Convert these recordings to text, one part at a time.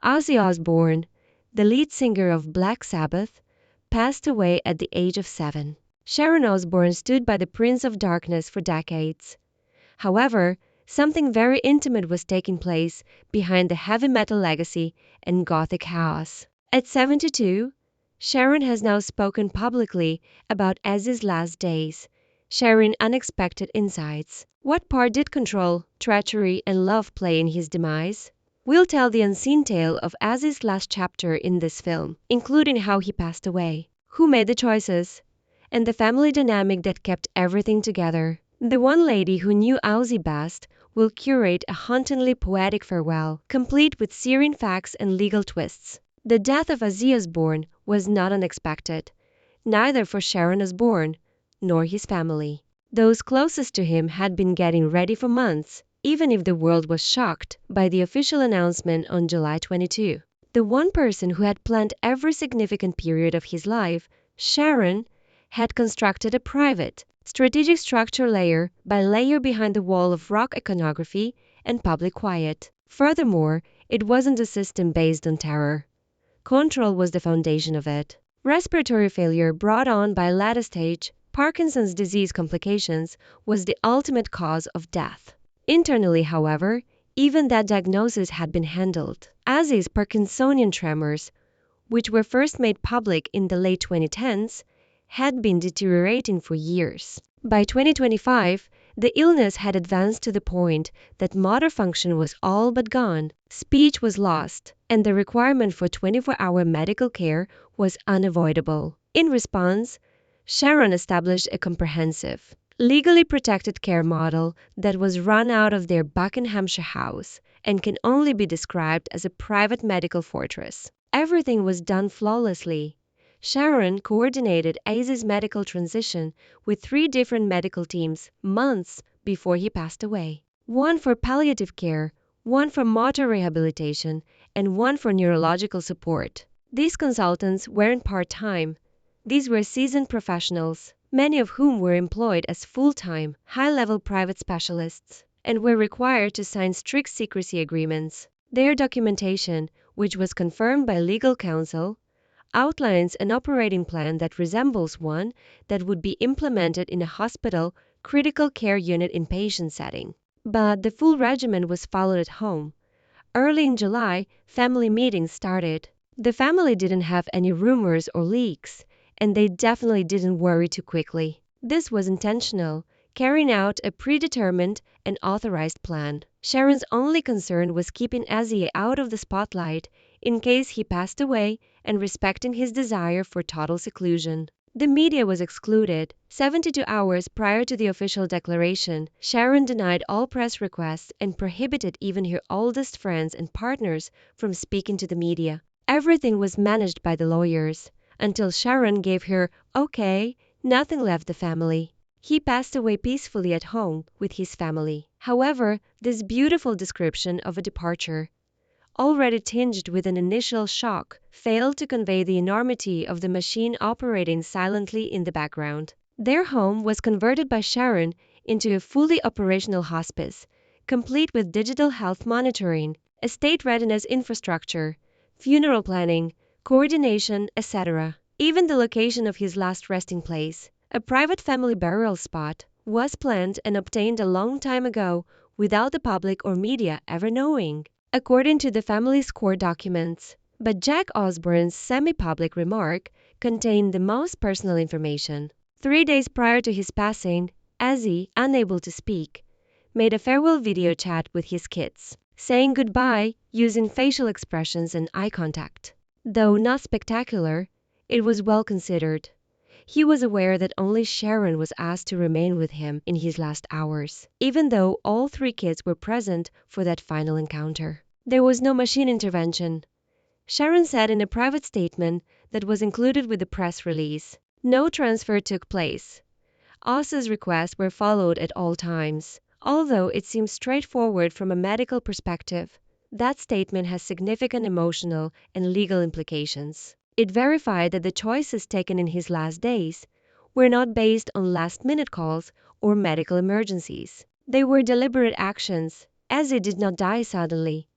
Ozzy Osbourne, the lead singer of Black Sabbath, passed away at the age of 7. Sharon Osbourne stood by the Prince of Darkness for decades. However, something very intimate was taking place behind the heavy metal legacy and gothic chaos. At 72, Sharon has now spoken publicly about Ozzy's last days, sharing unexpected insights. What part did control, treachery, and love play in his demise? We'll tell the unseen tale of Ozzy's last chapter in this film, including how he passed away, who made the choices, and the family dynamic that kept everything together. The one lady who knew Ozzy best will curate a hauntingly poetic farewell, complete with searing facts and legal twists. The death of Ozzy Osbourne was not unexpected, neither for Sharon Osbourne nor his family. Those closest to him had been getting ready for months, even if the world was shocked by the official announcement on July 22. The one person who had planned every significant period of his life, Sharon, had constructed a private, strategic structure layer by layer behind the wall of rock iconography and public quiet. Furthermore, it wasn't a system based on terror. Control was the foundation of it. Respiratory failure brought on by latter-stage Parkinson's disease complications was the ultimate cause of death. Internally, however, even that diagnosis had been handled. Ozzy's Parkinsonian tremors, which were first made public in the late 2010s, had been deteriorating for years. By 2025, the illness had advanced to the point that motor function was all but gone, speech was lost, and the requirement for 24-hour medical care was unavoidable. In response, Sharon established a comprehensive, legally protected care model that was run out of their Buckinghamshire house and can only be described as a private medical fortress. Everything was done flawlessly. Sharon coordinated Ozzy's medical transition with 3 different medical teams months before he passed away. One for palliative care, one for motor rehabilitation, and one for neurological support. These consultants weren't part-time. These were seasoned professionals, many of whom were employed as full-time, high-level private specialists, and were required to sign strict secrecy agreements. Their documentation, which was confirmed by legal counsel, outlines an operating plan that resembles one that would be implemented in a hospital critical care unit inpatient setting. But the full regimen was followed at home. Early in July, family meetings started. The family didn't have any rumors or leaks, and they definitely didn't worry too quickly. This was intentional, carrying out a predetermined and authorized plan. Sharon's only concern was keeping Ozzy out of the spotlight in case he passed away and respecting his desire for total seclusion. The media was excluded. 72 hours prior to the official declaration, Sharon denied all press requests and prohibited even her oldest friends and partners from speaking to the media. Everything was managed by the lawyers, until Sharon gave her okay, nothing left the family. He passed away peacefully at home with his family. However, this beautiful description of a departure, already tinged with an initial shock, failed to convey the enormity of the machine operating silently in the background. Their home was converted by Sharon into a fully operational hospice, complete with digital health monitoring, estate readiness infrastructure, funeral planning, coordination, etc. Even the location of his last resting place, a private family burial spot, was planned and obtained a long time ago without the public or media ever knowing, according to the family's court documents. But Jack Osbourne's semi-public remark contained the most personal information. 3 days prior to his passing, Ozzy, unable to speak, made a farewell video chat with his kids, saying goodbye using facial expressions and eye contact. Though not spectacular, it was well considered. He was aware that only Sharon was asked to remain with him in his last hours, even though all 3 kids were present for that final encounter. There was no machine intervention. Sharon said in a private statement that was included with the press release. No transfer took place. Ozzy's requests were followed at all times. Although it seems straightforward from a medical perspective, that statement has significant emotional and legal implications. It verified that the choices taken in his last days were not based on last-minute calls or medical emergencies. They were deliberate actions. Ozzy did not die suddenly.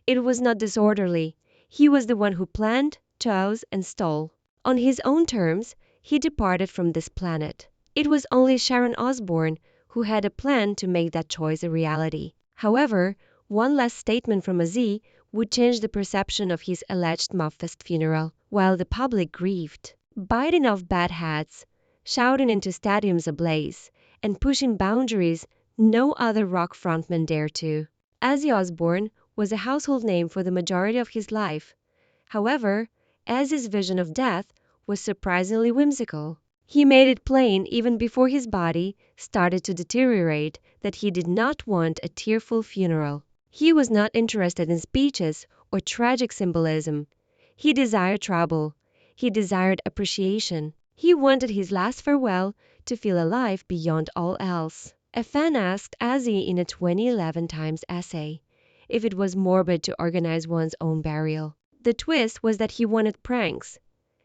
It was not disorderly. He was the one who planned, chose, and stole. On his own terms, he departed from this planet. It was only Sharon Osbourne who had a plan to make that choice a reality. However, one last statement from Ozzy would change the perception of his alleged Muffest funeral, while the public grieved. Biting off bad hats, shouting into stadiums ablaze, and pushing boundaries no other rock frontman dared to. Ozzy Osbourne was a household name for the majority of his life. However, Ozzy's vision of death was surprisingly whimsical. He made it plain even before his body started to deteriorate that he did not want a tearful funeral. He was not interested in speeches or tragic symbolism. He desired trouble. He desired appreciation. He wanted his last farewell to feel alive beyond all else. A fan asked Ozzy in a 2011 Times essay if it was morbid to organize one's own burial. The twist was that he wanted pranks.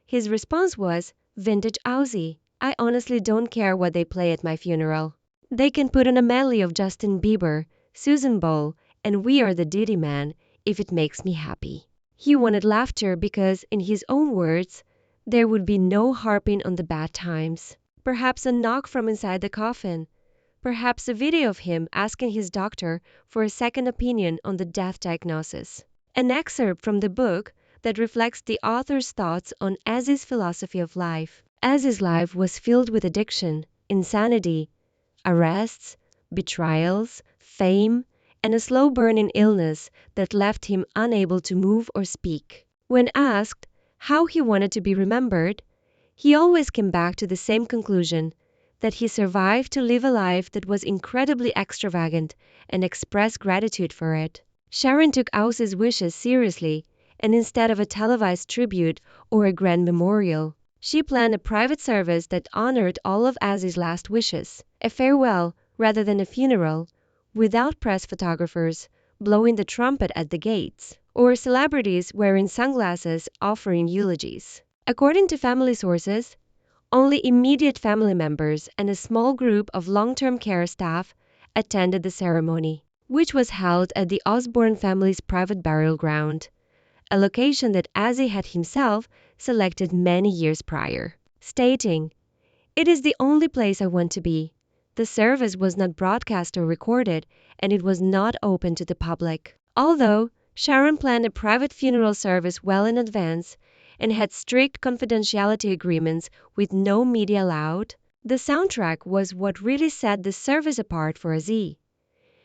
His response was, "Vintage Ozzy. I honestly don't care what they play at my funeral. They can put on a medley of Justin Bieber, Susan Boyle, and We Are the Diddy Man if it makes me happy." He wanted laughter because, in his own words, there would be no harping on the bad times. Perhaps a knock from inside the coffin. Perhaps a video of him asking his doctor for a second opinion on the death diagnosis. An excerpt from the book that reflects the author's thoughts on Ozzy's philosophy of life. Ozzy's life was filled with addiction, insanity, arrests, betrayals, fame, and a slow-burning illness that left him unable to move or speak. When asked how he wanted to be remembered, he always came back to the same conclusion, that he survived to live a life that was incredibly extravagant and expressed gratitude for it. Sharon took Ozzy's wishes seriously, and instead of a televised tribute or a grand memorial, she planned a private service that honored all of Ozzy's last wishes, a farewell rather than a funeral, without press photographers blowing the trumpet at the gates, or celebrities wearing sunglasses offering eulogies. According to family sources, only immediate family members and a small group of long-term care staff attended the ceremony, which was held at the Osbourne family's private burial ground, a location that Ozzy had himself selected many years prior, stating, "It is the only place I want to be." The service was not broadcast or recorded, and it was not open to the public. Although Sharon planned a private funeral service well in advance and had strict confidentiality agreements with no media allowed, the soundtrack was what really set the service apart for Ozzy.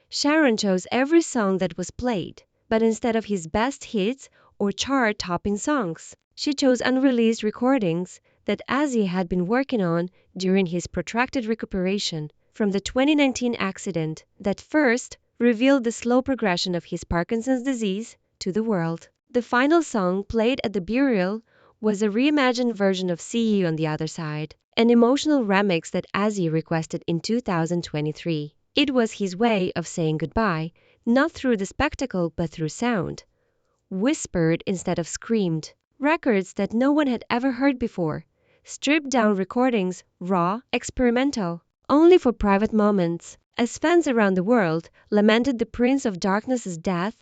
Sharon chose every song that was played, but instead of his best hits or chart-topping songs, she chose unreleased recordings that Ozzy had been working on during his protracted recuperation from the 2019 accident that first revealed the slow progression of his Parkinson's disease to the world. The final song played at the burial was a reimagined version of "See You on the Other Side," an emotional remix that Ozzy requested in 2023. It was his way of saying goodbye, not through the spectacle but through sound. Whispered instead of screamed. Records that no one had ever heard before. Stripped down recordings, raw, experimental, only for private moments. As fans around the world lamented the Prince of Darkness's death,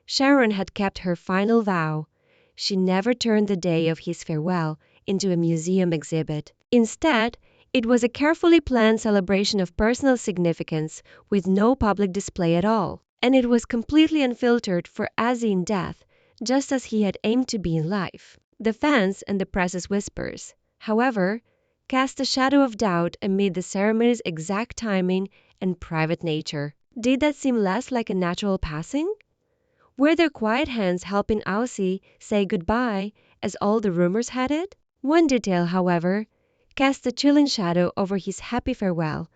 Sharon had kept her final vow. She never turned the day of his farewell into a museum exhibit. Instead, it was a carefully planned celebration of personal significance with no public display at all. And it was completely unfiltered for Ozzy in death, just as he had aimed to be in life. The fans and the press's whispers, however, cast a shadow of doubt amid the ceremony's exact timing and private nature. Did that seem less like a natural passing? Were there quiet hands helping Ozzy say goodbye, as all the rumors had it? One detail, however, cast a chilling shadow over his happy farewell,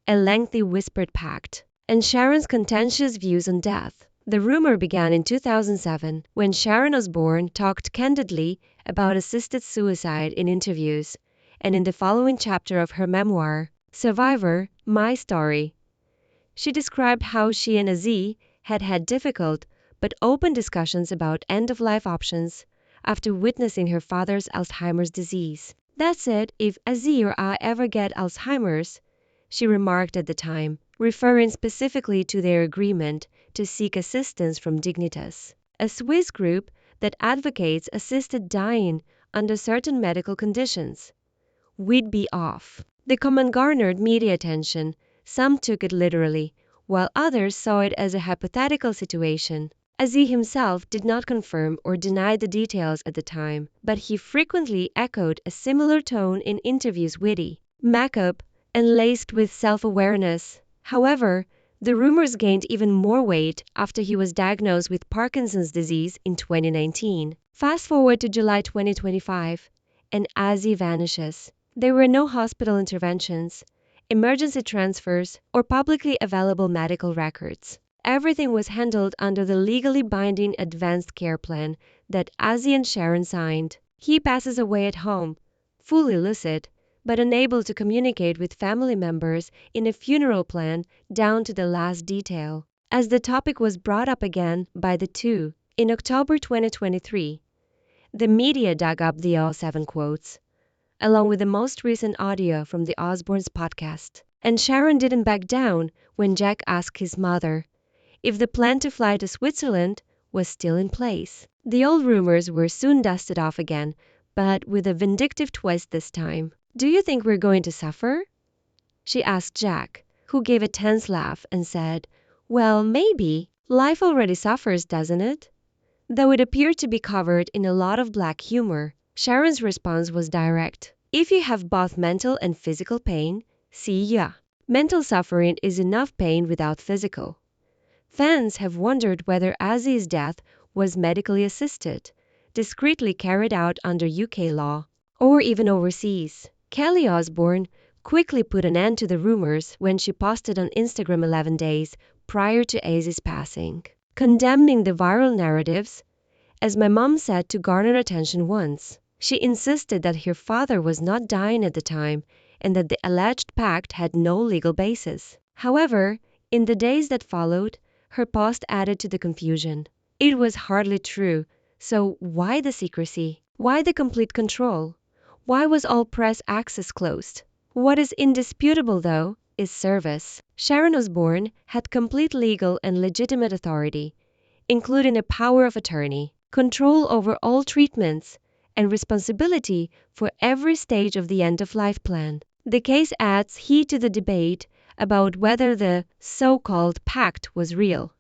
a lengthy whispered pact, and Sharon's contentious views on death. The rumor began in 2007 when Sharon Osbourne talked candidly about assisted suicide in interviews and in the following chapter of her memoir, Survivor, My Story. She described how she and Ozzy had had difficult but open discussions about end-of-life options after witnessing her father's Alzheimer's disease. "That's it, if Ozzy or I ever get Alzheimer's," she remarked at the time, referring specifically to their agreement to seek assistance from Dignitas, a Swiss group that advocates assisted dying under certain medical conditions. We'd be off. The comment garnered media attention. Some took it literally, while others saw it as a hypothetical situation. Ozzy himself did not confirm or deny the details at the time, but he frequently echoed a similar tone in interviews, witty, make-up, and laced with self-awareness. However, the rumors gained even more weight after he was diagnosed with Parkinson's disease in 2019. Fast forward to July 2025, and Ozzy vanishes. There were no hospital interventions, emergency transfers, or publicly available medical records. Everything was handled under the legally binding advanced care plan that Ozzy and Sharon signed. He passes away at home, fully lucid, but unable to communicate with family members in a funeral plan down to the last detail. As the topic was brought up again by the two in October 2023, the media dug up the 07 quotes, along with the most recent audio from the Osbournes podcast. And Sharon didn't back down when Jack asked his mother if the plan to fly to Switzerland was still in place. The old rumors were soon dusted off again, but with a vindictive twist this time. "Do you think we're going to suffer?" she asked Jack, who gave a tense laugh and said, "Well, maybe. Life already suffers, doesn't it?" Though it appeared to be covered in a lot of black humor, Sharon's response was direct. "If you have both mental and physical pain, see ya. Mental suffering is enough pain without physical." Fans have wondered whether Ozzy's death was medically assisted, discreetly carried out under UK law, or even overseas. Kelly Osbourne quickly put an end to the rumors when she posted on Instagram 11 days prior to Ozzy's passing, condemning the viral narratives. "As my mom said to garner attention once, she insisted that her father was not dying at the time and that the alleged pact had no legal basis." However, in the days that followed, her post added to the confusion. It was hardly true, so why the secrecy? Why the complete control? Why was all press access closed? What is indisputable, though, is service. Sharon Osbourne had complete legal and legitimate authority, including a power of attorney, control over all treatments, and responsibility for every stage of the end-of-life plan. The case adds heat to the debate about whether the so-called pact was real,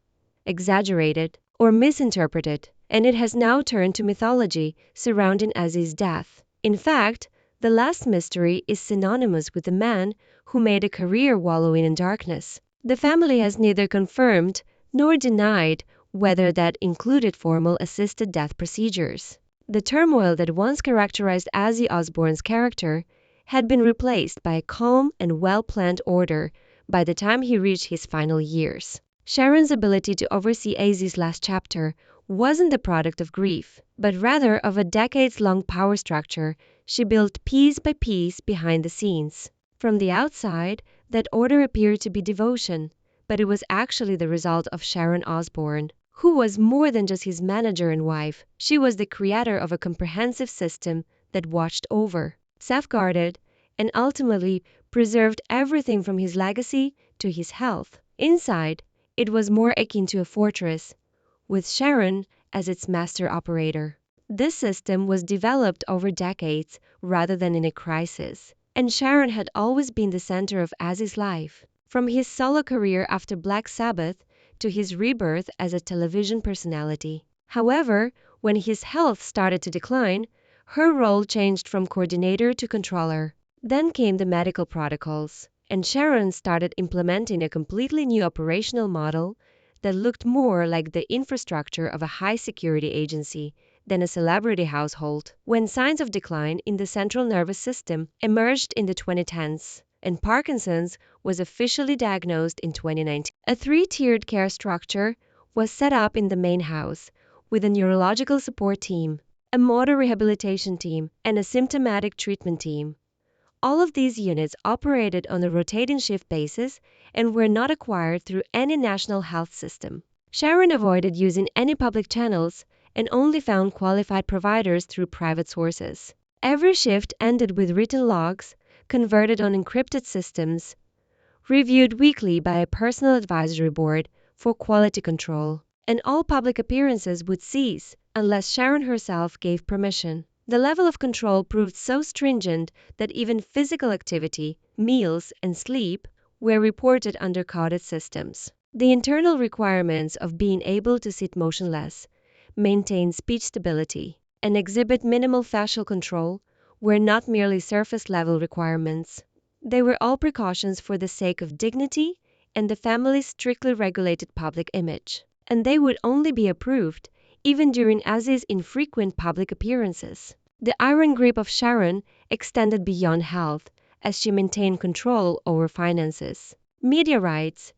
exaggerated, or misinterpreted, and it has now turned to mythology surrounding Ozzy's death. In fact, the last mystery is synonymous with the man who made a career wallowing in darkness. The family has neither confirmed nor denied whether that included formal assisted death procedures. The turmoil that once characterized Ozzy Osbourne's character had been replaced by a calm and well-planned order by the time he reached his final years. Sharon's ability to oversee Ozzy's last chapter wasn't the product of grief, but rather of a decades-long power structure she built piece by piece behind the scenes. From the outside, that order appeared to be devotion, but it was actually the result of Sharon Osbourne, who was more than just his manager and wife. She was the creator of a comprehensive system that watched over, safeguarded, and ultimately preserved everything from his legacy to his health. Inside, it was more akin to a fortress, with Sharon as its master operator. This system was developed over decades rather than in a crisis, and Sharon had always been the center of Ozzy's life. From his solo career after Black Sabbath to his rebirth as a television personality. However, when his health started to decline, her role changed from coordinator to controller. Then came the medical protocols, and Sharon started implementing a completely new operational model that looked more like the infrastructure of a high-security agency than a celebrity household. When signs of decline in the central nervous system emerged in the 2010s, and Parkinson's was officially diagnosed in 2019. A three-tiered care structure was set up in the main house, with a neurological support team, a motor rehabilitation team, and a symptomatic treatment team. All of these units operated on a rotating shift basis and were not acquired through any national health system. Sharon avoided using any public channels and only found qualified providers through private sources. Every shift ended with written logs, converted on encrypted systems, reviewed weekly by a personal advisory board for quality control. and all public appearances would cease unless Sharon herself gave permission. The level of control proved so stringent that even physical activity, meals, and sleep were reported under coded systems. The internal requirements of being able to sit motionless, maintain speech stability, and exhibit minimal facial control were not merely surface-level requirements. They were all precautions for the sake of dignity and the family's strictly regulated public image. And they would only be approved even during Ozzy's infrequent public appearances. The iron grip of Sharon extended beyond health as she maintained control over finances, media rights,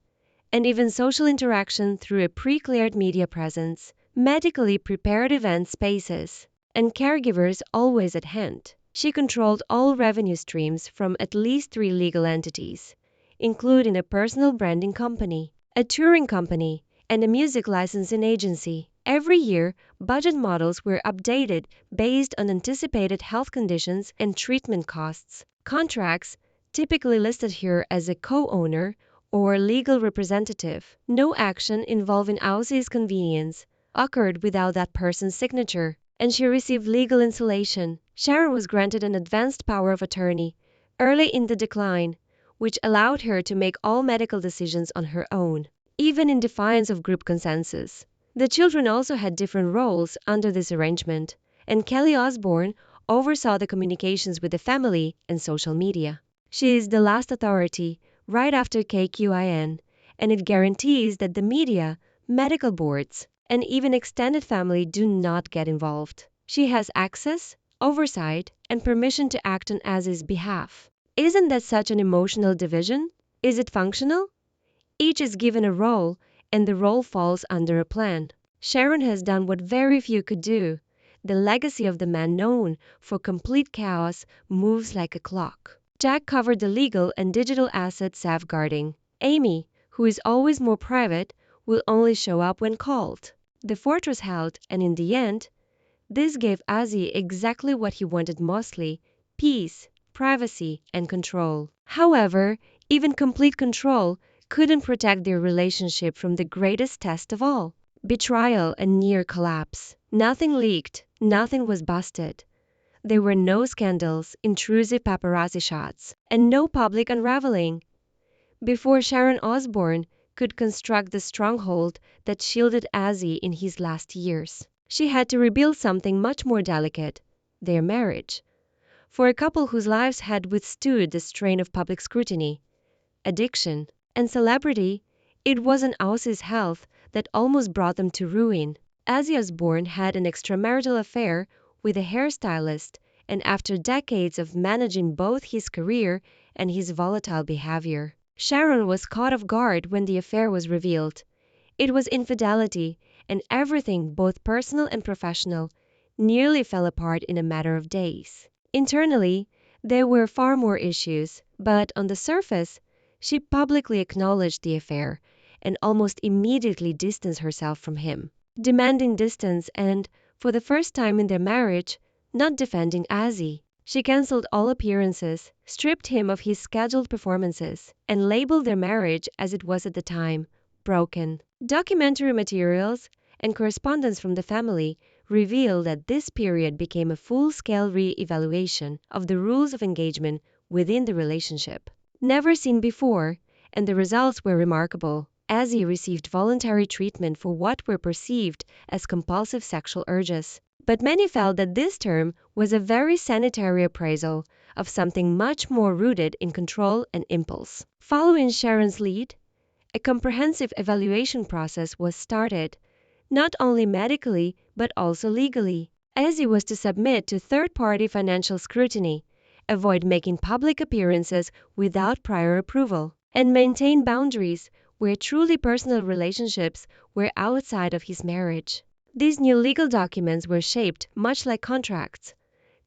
and even social interaction through a pre-cleared media presence, medically prepared event spaces, and caregivers always at hand. She controlled all revenue streams from at least 3 legal entities, including a personal branding company, a touring company, and a music licensing agency. Every year, budget models were updated based on anticipated health conditions and treatment costs. Contracts, typically listed here as a co-owner or legal representative. No action involving Ozzy's convenience occurred without that person's signature, and she received legal insulation. Sharon was granted an advanced power of attorney early in the decline, which allowed her to make all medical decisions on her own, even in defiance of group consensus. The children also had different roles under this arrangement, and Kelly Osbourne oversaw the communications with the family and social media. She is the last authority, right after KQIN, and it guarantees that the media, medical boards, and even extended family do not get involved. She has access, oversight, and permission to act on Ozzy's behalf. Isn't that such an emotional division? Is it functional? Each is given a role, and the role falls under a plan. Sharon has done what very few could do. The legacy of the man known for complete chaos moves like a clock. Jack covered the legal and digital asset safeguarding. Amy, who is always more private, will only show up when called. The fortress held, and in the end, this gave Ozzy exactly what he wanted mostly: peace, privacy, and control. However, even complete control couldn't protect their relationship from the greatest test of all: betrayal and near collapse. Nothing leaked, nothing was busted. There were no scandals, intrusive paparazzi shots, and no public unraveling. Before Sharon Osbourne could construct the stronghold that shielded Ozzy in his last years, she had to rebuild something much more delicate: their marriage. For a couple whose lives had withstood the strain of public scrutiny, addiction, and celebrity, it wasn't Ozzy's health that almost brought them to ruin. Ozzy Osbourne had an extramarital affair with a hairstylist, and after decades of managing both his career and his volatile behavior, Sharon was caught off guard when the affair was revealed. It was infidelity, and everything, both personal and professional, nearly fell apart in a matter of days. Internally, there were far more issues, but on the surface, she publicly acknowledged the affair and almost immediately distanced herself from him, demanding distance and, for the first time in their marriage, not defending Ozzy. She canceled all appearances, stripped him of his scheduled performances, and labeled their marriage, as it was at the time, broken. Documentary materials and correspondence from the family reveal that this period became a full-scale re-evaluation of the rules of engagement within the relationship, never seen before, and the results were remarkable. Ozzy received voluntary treatment for what were perceived as compulsive sexual urges, but many felt that this term was a very sanitary appraisal of something much more rooted in control and impulse. Following Sharon's lead, a comprehensive evaluation process was started, not only medically but also legally. Ozzy was to submit to third-party financial scrutiny, avoid making public appearances without prior approval, and maintain boundaries where truly personal relationships were outside of his marriage. These new legal documents were shaped much like contracts,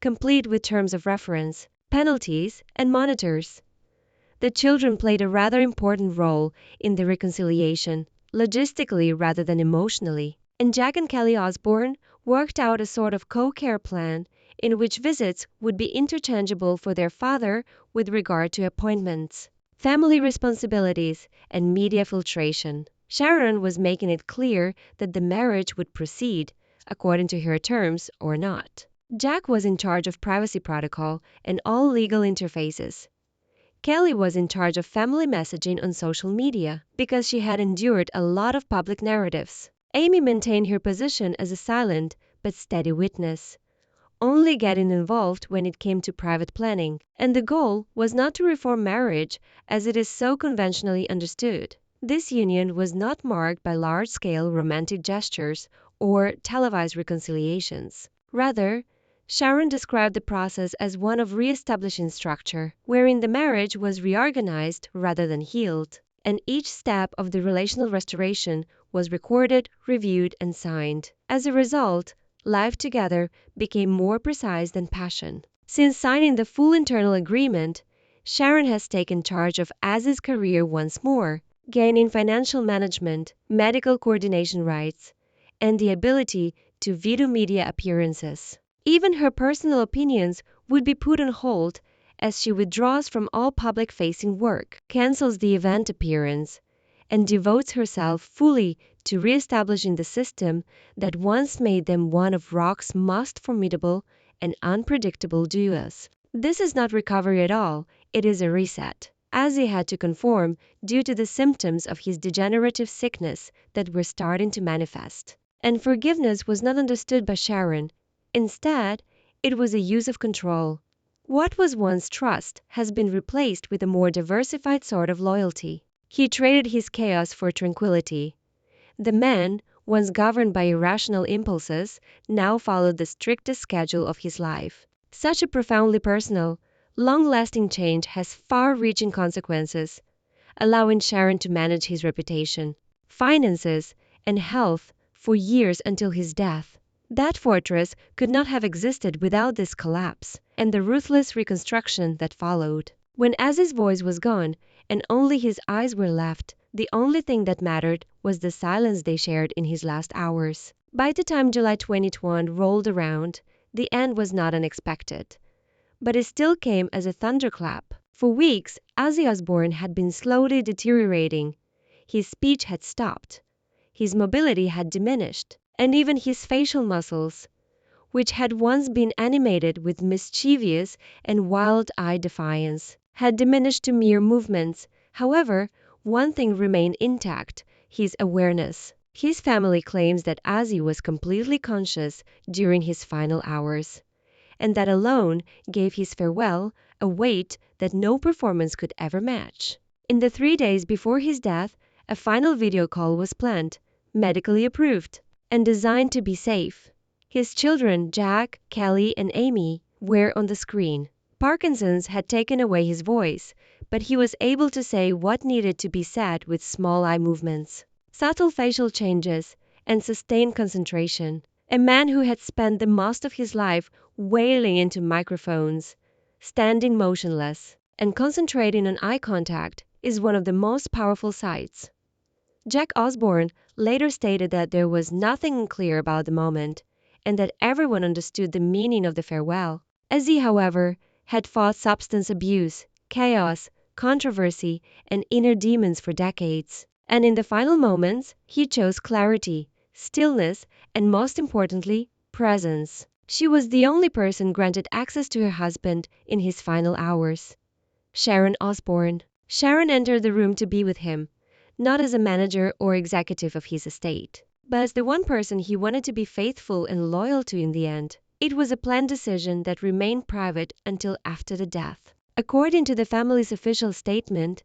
complete with terms of reference, penalties, and monitors. The children played a rather important role in the reconciliation, logistically rather than emotionally, and Jack and Kelly Osbourne worked out a sort of co-care plan in which visits would be interchangeable for their father with regard to appointments, family responsibilities, and media filtration. Sharon was making it clear that the marriage would proceed according to her terms or not. Jack was in charge of privacy protocol and all legal interfaces. Kelly was in charge of family messaging on social media because she had endured a lot of public narratives. Amy maintained her position as a silent but steady witness, only getting involved when it came to private planning, and the goal was not to reform marriage as it is so conventionally understood. This union was not marked by large-scale romantic gestures or televised reconciliations. Rather, Sharon described the process as one of re-establishing structure, wherein the marriage was reorganized rather than healed, and each step of the relational restoration was recorded, reviewed, and signed. As a result, life together became more precise than passion. Since signing the full internal agreement, Sharon has taken charge of Az's career once more, gaining financial management, medical coordination rights, and the ability to veto media appearances. Even her personal opinions would be put on hold as she withdraws from all public-facing work, cancels the event appearance, and devotes herself fully to re-establishing the system that once made them one of rock's most formidable and unpredictable duos. This is not recovery at all, it is a reset. Ozzy had to conform due to the symptoms of his degenerative sickness that were starting to manifest. And forgiveness was not understood by Sharon. Instead, it was a use of control. What was once trust has been replaced with a more diversified sort of loyalty. He traded his chaos for tranquility. The man, once governed by irrational impulses, now followed the strictest schedule of his life. Such a profoundly personal, long-lasting change has far-reaching consequences, allowing Sharon to manage his reputation, finances, and health for years until his death. That fortress could not have existed without this collapse and the ruthless reconstruction that followed. When Az's voice was gone and only his eyes were left, the only thing that mattered was the silence they shared in his last hours. By the time July 2021 rolled around, the end was not unexpected. But it still came as a thunderclap. For weeks, Ozzy Osbourne had been slowly deteriorating. His speech had stopped. His mobility had diminished, and even his facial muscles, which had once been animated with mischievous and wild-eyed defiance, had diminished to mere movements. However, one thing remained intact, his awareness. His family claims that Ozzy was completely conscious during his final hours, and that alone gave his farewell a weight that no performance could ever match. In the 3 days before his death, a final video call was planned, medically approved, and designed to be safe. His children, Jack, Kelly, and Amy, were on the screen. Parkinson's had taken away his voice, but he was able to say what needed to be said with small eye movements, subtle facial changes, and sustained concentration. A man who had spent the most of his life wailing into microphones, standing motionless, and concentrating on eye contact is one of the most powerful sights. Jack Osbourne later stated that there was nothing unclear about the moment, and that everyone understood the meaning of the farewell. Ozzy, however, had fought substance abuse, chaos, controversy, and inner demons for decades. And in the final moments, he chose clarity, stillness, and most importantly, presence. She was the only person granted access to her husband in his final hours. Sharon Osbourne. Sharon entered the room to be with him, not as a manager or executive of his estate, but as the one person he wanted to be faithful and loyal to in the end. It was a planned decision that remained private until after the death. According to the family's official statement,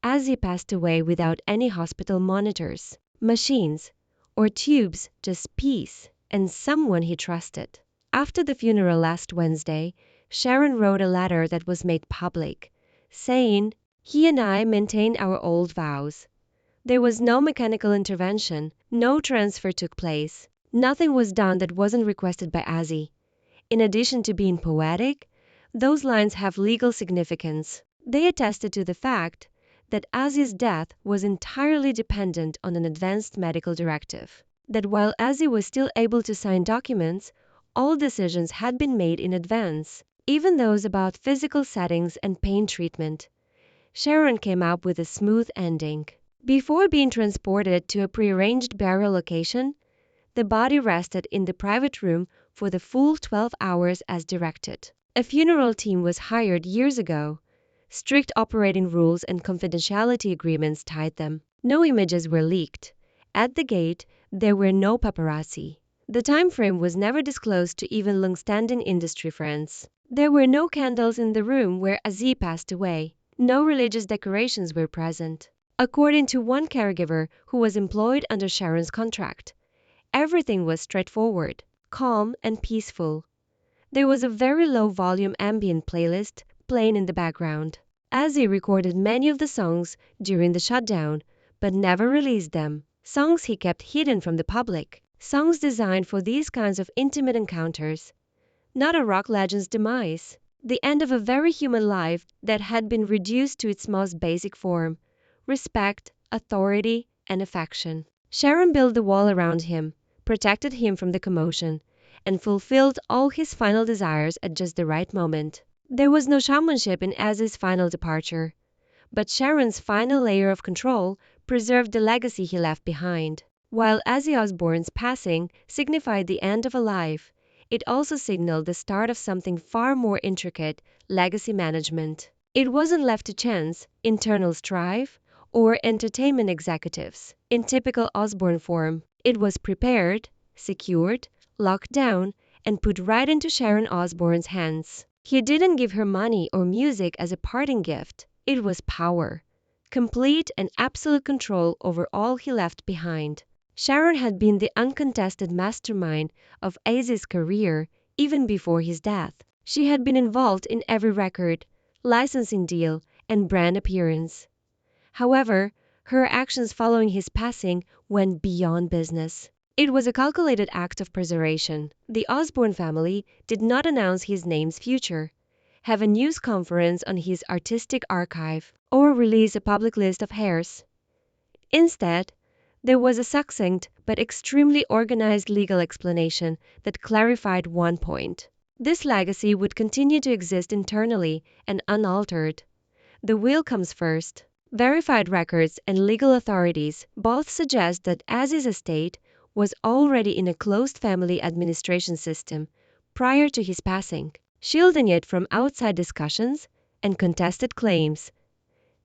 Ozzy passed away without any hospital monitors, machines, or tubes, just peace and someone he trusted. After the funeral last Wednesday, Sharon wrote a letter that was made public, saying, "He and I maintained our old vows. There was no mechanical intervention, no transfer took place, nothing was done that wasn't requested by Ozzy. In addition to being poetic, those lines have legal significance. They attested to the fact that Ozzy's death was entirely dependent on an advanced medical directive. That while Ozzy was still able to sign documents, all decisions had been made in advance, even those about physical settings and pain treatment. Sharon came up with a smooth ending. Before being transported to a prearranged burial location, the body rested in the private room for the full 12 hours as directed. A funeral team was hired years ago. Strict operating rules and confidentiality agreements tied them. No images were leaked. At the gate, there were no paparazzi. The time frame was never disclosed to even long-standing industry friends. There were no candles in the room where Ozzy passed away. No religious decorations were present. According to one caregiver who was employed under Sharon's contract, everything was straightforward, calm, and peaceful. There was a very low-volume ambient playlist playing in the background. Ozzy recorded many of the songs during the shutdown, but never released them. Songs he kept hidden from the public. Songs designed for these kinds of intimate encounters. Not a rock legend's demise. The end of a very human life that had been reduced to its most basic form: respect, authority, and affection. Sharon built the wall around him, protected him from the commotion, and fulfilled all his final desires at just the right moment. There was no showmanship in Ozzy's final departure, but Sharon's final layer of control preserved the legacy he left behind. While Ozzy Osbourne's passing signified the end of a life, it also signaled the start of something far more intricate: legacy management. It wasn't left to chance, internal strife, or entertainment executives. In typical Osbourne form, it was prepared, secured, locked down, and put right into Sharon Osbourne's hands. He didn't give her money or music as a parting gift. It was power, complete and absolute control over all he left behind. Sharon had been the uncontested mastermind of Ozzy's career even before his death. She had been involved in every record, licensing deal, and brand appearance. However, her actions following his passing went beyond business. It was a calculated act of preservation. The Osbourne family did not announce his name's future, have a news conference on his artistic archive, or release a public list of heirs. Instead, there was a succinct but extremely organized legal explanation that clarified one point: this legacy would continue to exist internally and unaltered. The will comes first. Verified records and legal authorities both suggest that Ozzy's estate was already in a closed family administration system prior to his passing, shielding it from outside discussions and contested claims.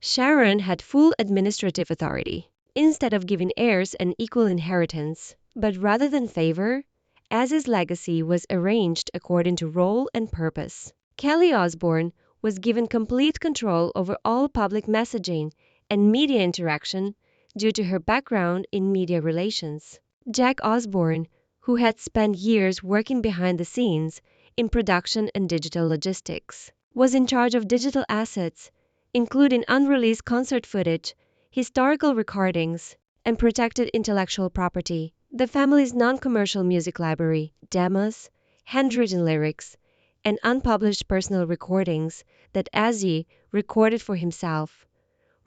Sharon had full administrative authority. Instead of giving heirs an equal inheritance, but rather than favor, Ozzy's legacy was arranged according to role and purpose. Kelly Osbourne was given complete control over all public messaging and media interaction due to her background in media relations. Jack Osbourne, who had spent years working behind the scenes in production and digital logistics, was in charge of digital assets, including unreleased concert footage, historical recordings, and protected intellectual property. The family's non-commercial music library, demos, handwritten lyrics, and unpublished personal recordings that Ozzy recorded for himself,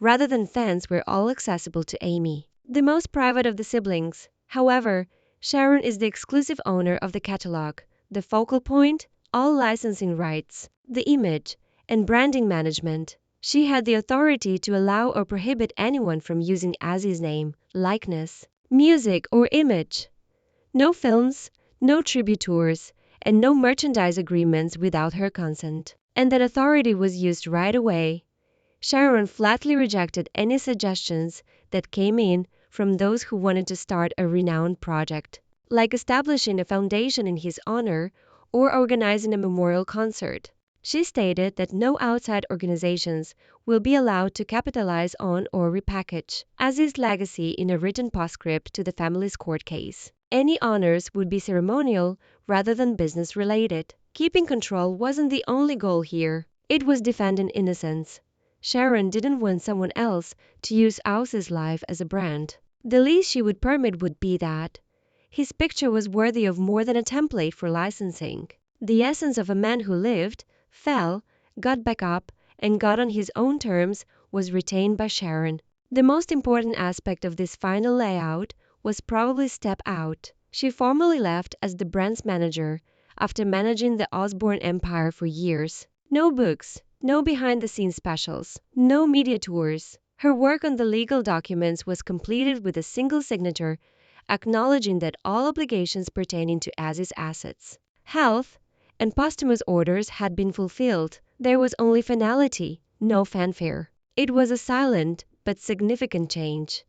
rather than fans, were all accessible to Amy, the most private of the siblings. However, Sharon is the exclusive owner of the catalog, the focal point, all licensing rights, the image, and branding management. She had the authority to allow or prohibit anyone from using Ozzy's name, likeness, music, or image. No films, no tribute tours, and no merchandise agreements without her consent. And that authority was used right away. Sharon flatly rejected any suggestions that came in from those who wanted to start a renowned project, like establishing a foundation in his honor or organizing a memorial concert. She stated that no outside organizations will be allowed to capitalize on or repackage Ozzy's legacy in a written postscript to the family's court case. Any honors would be ceremonial rather than business-related. Keeping control wasn't the only goal here. It was defending innocence. Sharon didn't want someone else to use Ozzy's life as a brand. The least she would permit would be that his picture was worthy of more than a template for licensing. The essence of a man who lived, fell, got back up, and got on his own terms was retained by Sharon. The most important aspect of this final layout was probably step out. She formally left as the brand's manager after managing the Osbourne empire for years. No books, no behind-the-scenes specials, no media tours, Her work on the legal documents was completed with a single signature, acknowledging that all obligations pertaining to Ozzy's assets, health, and posthumous orders had been fulfilled. There was only finality, no fanfare. It was a silent but significant change,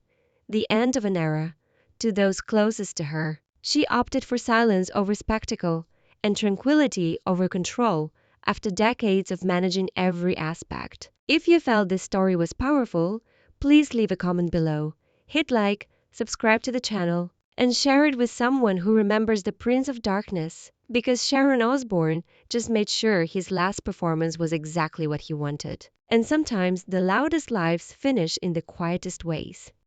the end of an era. To those closest to her, she opted for silence over spectacle and tranquility over control after decades of managing every aspect. If you felt this story was powerful, please leave a comment below, hit like, subscribe to the channel, and share it with someone who remembers the Prince of Darkness, because Sharon Osbourne just made sure his last performance was exactly what he wanted. And sometimes the loudest lives finish in the quietest ways.